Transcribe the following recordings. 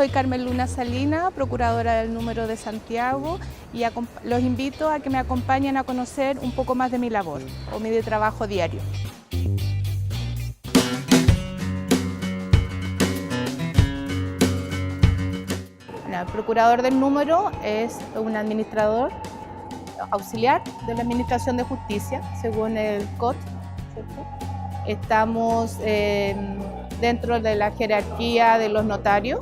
soy Carmen Luna Salina, procuradora del número de Santiago, y los invito a que me acompañen a conocer un poco más de mi labor o mi trabajo diario. El procurador del número es un administrador auxiliar de la Administración de Justicia, según el COT, ¿cierto? Estamos dentro de la jerarquía de los notarios,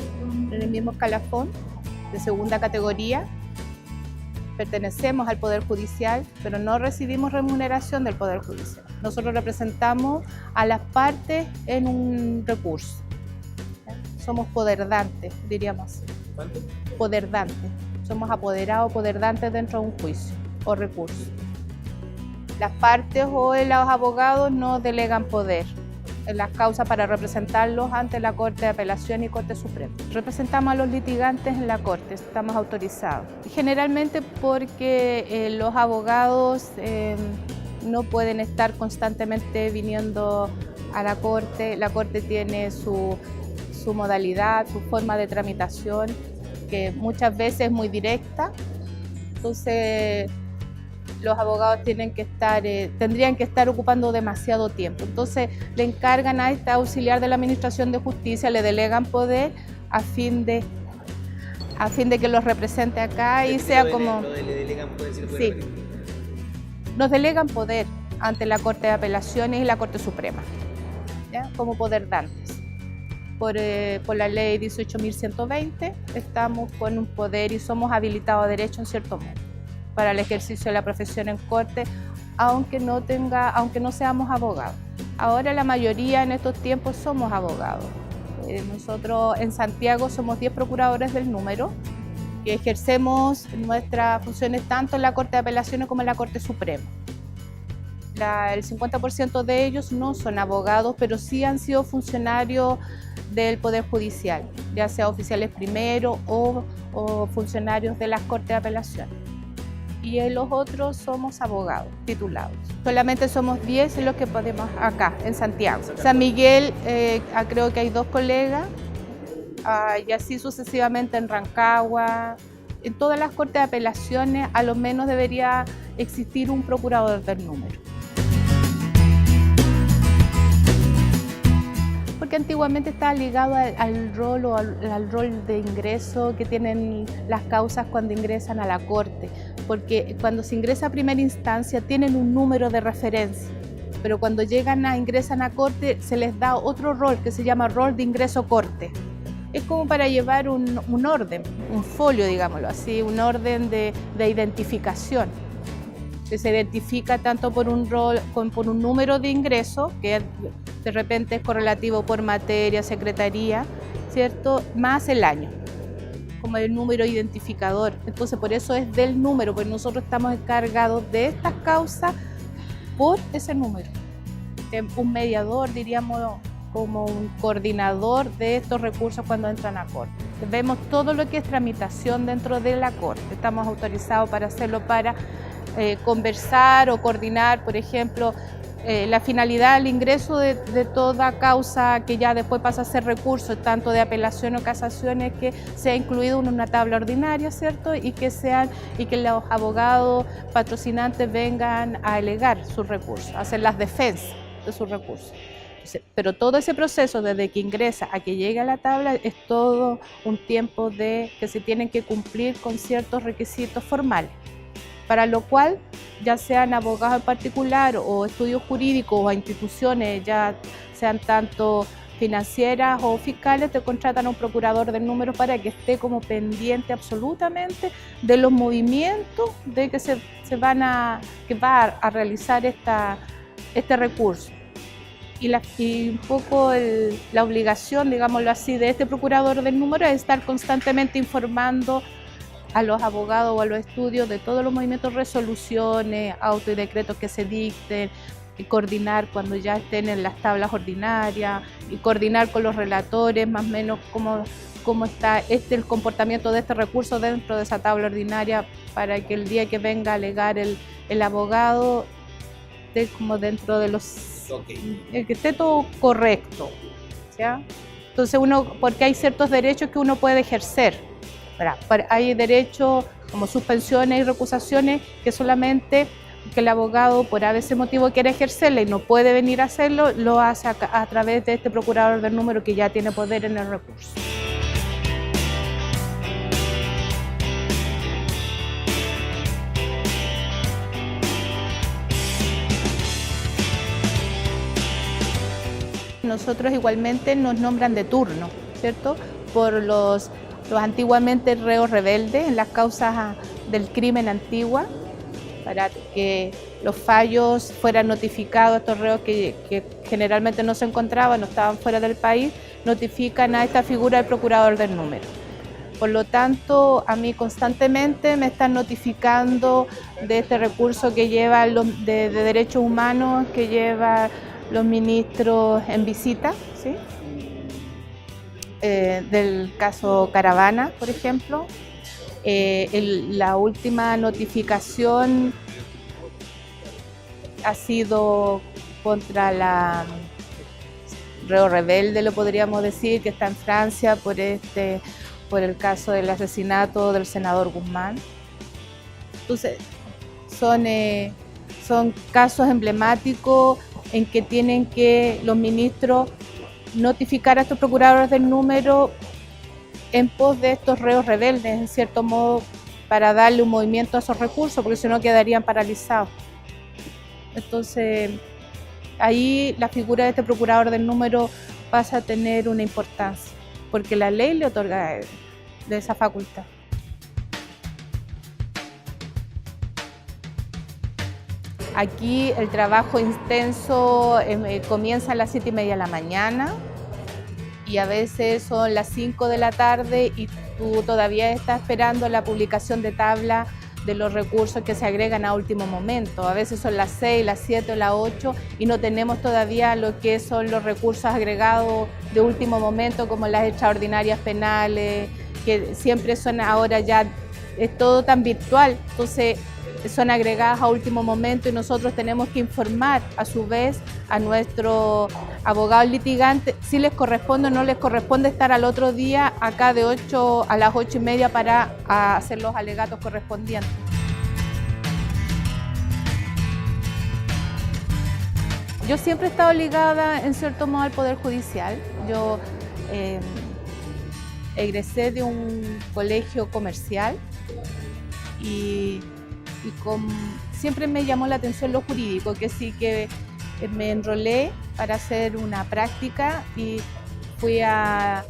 en el mismo escalafón, de segunda categoría. Pertenecemos al Poder Judicial, pero no recibimos remuneración del Poder Judicial. Nosotros representamos a las partes en un recurso. Somos poderdantes, diríamos así. ¿Cuánto? Poderdantes. Somos apoderados, poderdantes dentro de un juicio o recurso. Las partes o los abogados no delegan poder en las causas para representarlos ante la Corte de Apelación y Corte Suprema. Representamos a los litigantes en la Corte, estamos autorizados. Generalmente porque los abogados no pueden estar constantemente viniendo a la Corte tiene su modalidad, su forma de tramitación, que muchas veces es muy directa, entonces los abogados tendrían que estar ocupando demasiado tiempo. Entonces le encargan a este auxiliar de la Administración de Justicia, le delegan poder a fin de que los represente acá y sea como... ¿Le delegan poder? Sí, nos delegan poder ante la Corte de Apelaciones y la Corte Suprema, ¿ya? Como poderdantes. Por la ley 18.120 estamos con un poder y somos habilitados a derecho en cierto modo para el ejercicio de la profesión en corte, aunque no seamos abogados. Ahora la mayoría en estos tiempos somos abogados. Nosotros en Santiago somos 10 procuradores del número que ejercemos nuestras funciones tanto en la Corte de Apelaciones como en la Corte Suprema. El 50% de ellos no son abogados, pero sí han sido funcionarios del Poder Judicial, ya sea oficiales primero o funcionarios de las Cortes de Apelación. Y los otros somos abogados titulados. Solamente somos 10 los que podemos acá, en Santiago. San Miguel, creo que hay 2 colegas, y así sucesivamente en Rancagua. En todas las Cortes de Apelaciones, a lo menos debería existir un procurador del número. Porque antiguamente estaba ligado al rol de ingreso que tienen las causas cuando ingresan a la Corte, porque cuando se ingresa a primera instancia tienen un número de referencia, pero cuando ingresan a Corte se les da otro rol que se llama rol de ingreso Corte. Es como para llevar un orden, un folio, digámoslo así, un orden de identificación, que se identifica tanto por un rol como por un número de ingreso, que de repente es correlativo por materia, secretaría, ¿cierto? Más el año, como el número identificador. Entonces por eso es del número, porque nosotros estamos encargados de estas causas por ese número. Un mediador, diríamos, como un coordinador de estos recursos cuando entran a Corte. Vemos todo lo que es tramitación dentro de la Corte. Estamos autorizados para hacerlo, para conversar o coordinar, por ejemplo, la finalidad del ingreso de toda causa que ya después pasa a ser recurso, tanto de apelación o casación, es que sea incluido en una tabla ordinaria, ¿cierto? Y que los abogados patrocinantes vengan a alegar sus recursos, a hacer las defensas de sus recursos. Pero todo ese proceso, desde que ingresa a que llegue a la tabla, es todo un tiempo que se tienen que cumplir con ciertos requisitos formales, para lo cual, ya sean abogados en particular o estudios jurídicos o instituciones, ya sean tanto financieras o fiscales, te contratan a un procurador del número para que esté como pendiente absolutamente de los movimientos de que va a realizar este recurso. Y un poco la obligación, digámoslo así, de este procurador del número es estar constantemente informando a los abogados o a los estudios de todos los movimientos, resoluciones, autos y decretos que se dicten, y coordinar cuando ya estén en las tablas ordinarias, y coordinar con los relatores más o menos cómo está el comportamiento de este recurso dentro de esa tabla ordinaria, para que el día que venga a alegar el abogado esté como dentro de que esté todo correcto, ¿ya? Entonces porque hay ciertos derechos que uno puede ejercer, ¿verdad? Hay derechos como suspensiones y recusaciones que solamente que el abogado por a veces motivo quiere ejercerla y no puede venir a hacerlo, lo hace a través de este procurador del número que ya tiene poder en el recurso. Nosotros igualmente nos nombran de turno, ¿cierto? Por los antiguamente reos rebeldes en las causas del crimen antigua, para que los fallos fueran notificados a estos reos que generalmente no se encontraban, no estaban fuera del país, notifican a esta figura del procurador del número. Por lo tanto, a mí constantemente me están notificando de este recurso que lleva de derechos humanos, que lleva los ministros en visita, ¿sí? Del caso Caravana, por ejemplo. La última notificación ha sido contra la reo rebelde, lo podríamos decir, que está en Francia por el caso del asesinato del senador Guzmán. Entonces, son casos emblemáticos en que tienen que los ministros notificar a estos procuradores del número en pos de estos reos rebeldes, en cierto modo, para darle un movimiento a esos recursos, porque si no quedarían paralizados. Entonces, ahí la figura de este procurador del número pasa a tener una importancia, porque la ley le otorga de esa facultad. Aquí el trabajo intenso comienza a las 7:30 de la mañana y a veces son las 5 de la tarde y tú todavía estás esperando la publicación de tabla de los recursos que se agregan a último momento. A veces son las 6, las 7 o las 8 y no tenemos todavía lo que son los recursos agregados de último momento, como las extraordinarias penales, que siempre son ahora ya, es todo tan virtual, entonces son agregadas a último momento y nosotros tenemos que informar a su vez a nuestros abogados litigantes si les corresponde o no les corresponde estar al otro día acá de 8 a las 8:30 para hacer los alegatos correspondientes. Yo siempre he estado ligada en cierto modo al Poder Judicial. Yo egresé de un colegio comercial y siempre me llamó la atención lo jurídico, que sí que me enrolé para hacer una práctica y fui a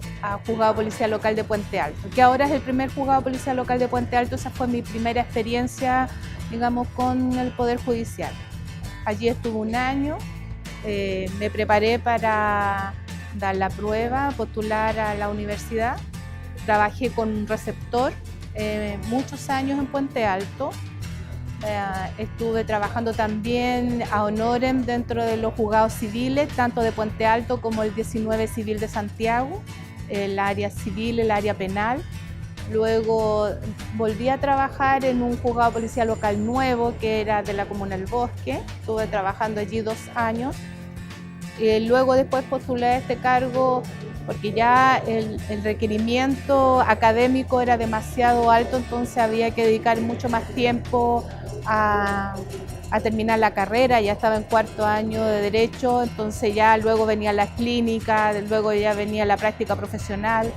Juzgado Policial Local de Puente Alto, que ahora es el primer Juzgado Policial Local de Puente Alto. Esa fue mi primera experiencia, digamos, con el Poder Judicial. Allí estuve un año, me preparé para dar la prueba, postular a la universidad. Trabajé con un receptor muchos años en Puente Alto. Estuve trabajando también a honorem dentro de los juzgados civiles, tanto de Puente Alto como el 19 Civil de Santiago, el área civil, el área penal. Luego volví a trabajar en un juzgado policial local nuevo que era de la Comuna del Bosque. Estuve trabajando allí 2 años. Luego después postulé a este cargo porque ya el requerimiento académico era demasiado alto, entonces había que dedicar mucho más tiempo a terminar la carrera. Ya estaba en 4º año de Derecho, entonces ya luego venía la clínica, luego ya venía la práctica profesional,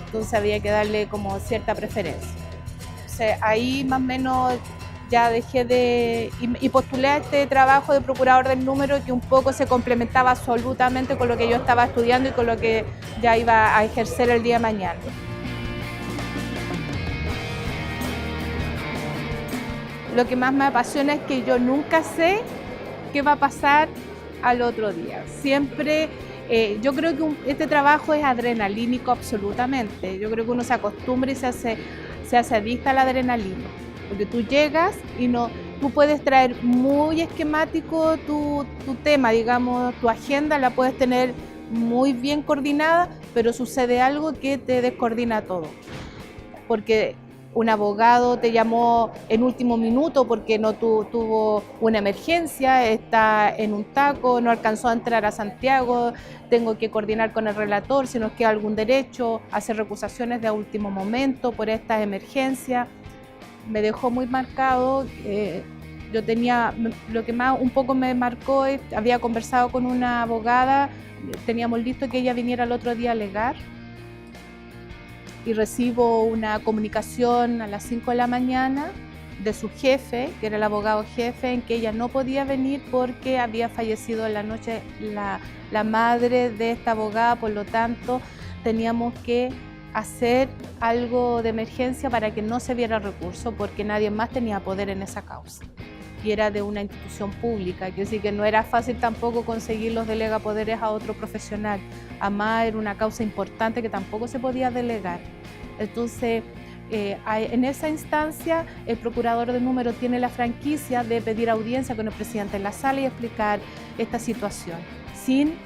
entonces había que darle como cierta preferencia. Entonces ahí más o menos ya dejé y postulé a este trabajo de procurador del número, que un poco se complementaba absolutamente con lo que yo estaba estudiando y con lo que ya iba a ejercer el día de mañana. Lo que más me apasiona es que yo nunca sé qué va a pasar al otro día. Siempre, yo creo que este trabajo es adrenalínico absolutamente. Yo creo que uno se acostumbra y se hace adicta a la adrenalina. Porque tú llegas y tú puedes traer muy esquemático tu tema, digamos, tu agenda la puedes tener muy bien coordinada, pero sucede algo que te descoordina todo. Porque un abogado te llamó en último minuto porque no tuvo una emergencia, está en un taco, no alcanzó a entrar a Santiago, tengo que coordinar con el relator si nos queda algún derecho, hacer recusaciones de último momento por estas emergencias. Me dejó muy marcado. Yo tenía, lo que más un poco me marcó es, había conversado con una abogada, teníamos listo que ella viniera el otro día a alegar, y recibo una comunicación a las 5 de la mañana de su jefe, que era el abogado jefe, en que ella no podía venir porque había fallecido en la noche la madre de esta abogada, por lo tanto teníamos que hacer algo de emergencia para que no se viera recurso porque nadie más tenía poder en esa causa. Y era de una institución pública, quiere decir que no era fácil tampoco conseguir los delegapoderes a otro profesional. Además era una causa importante que tampoco se podía delegar. Entonces, en esa instancia, el procurador de número tiene la franquicia de pedir audiencia con el presidente en la sala y explicar esta situación, sin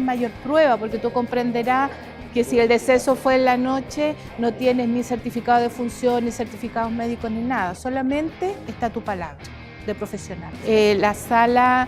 mayor prueba, porque tú comprenderás que si el deceso fue en la noche, no tienes ni certificado de función, ni certificados médicos, ni nada, solamente está tu palabra de profesional. La sala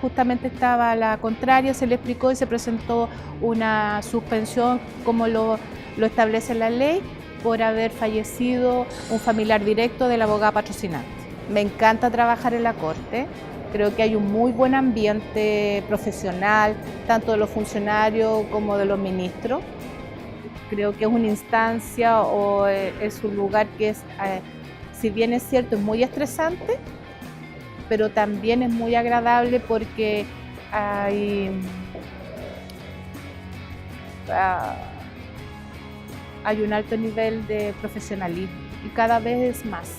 justamente estaba a la contraria, se le explicó y se presentó una suspensión como lo establece la ley por haber fallecido un familiar directo del abogado patrocinante. Me encanta trabajar en la Corte. Creo que hay un muy buen ambiente profesional, tanto de los funcionarios como de los ministros. Creo que es una instancia o es un lugar que es, si bien es cierto, es muy estresante, pero también es muy agradable porque hay un alto nivel de profesionalismo y cada vez es más.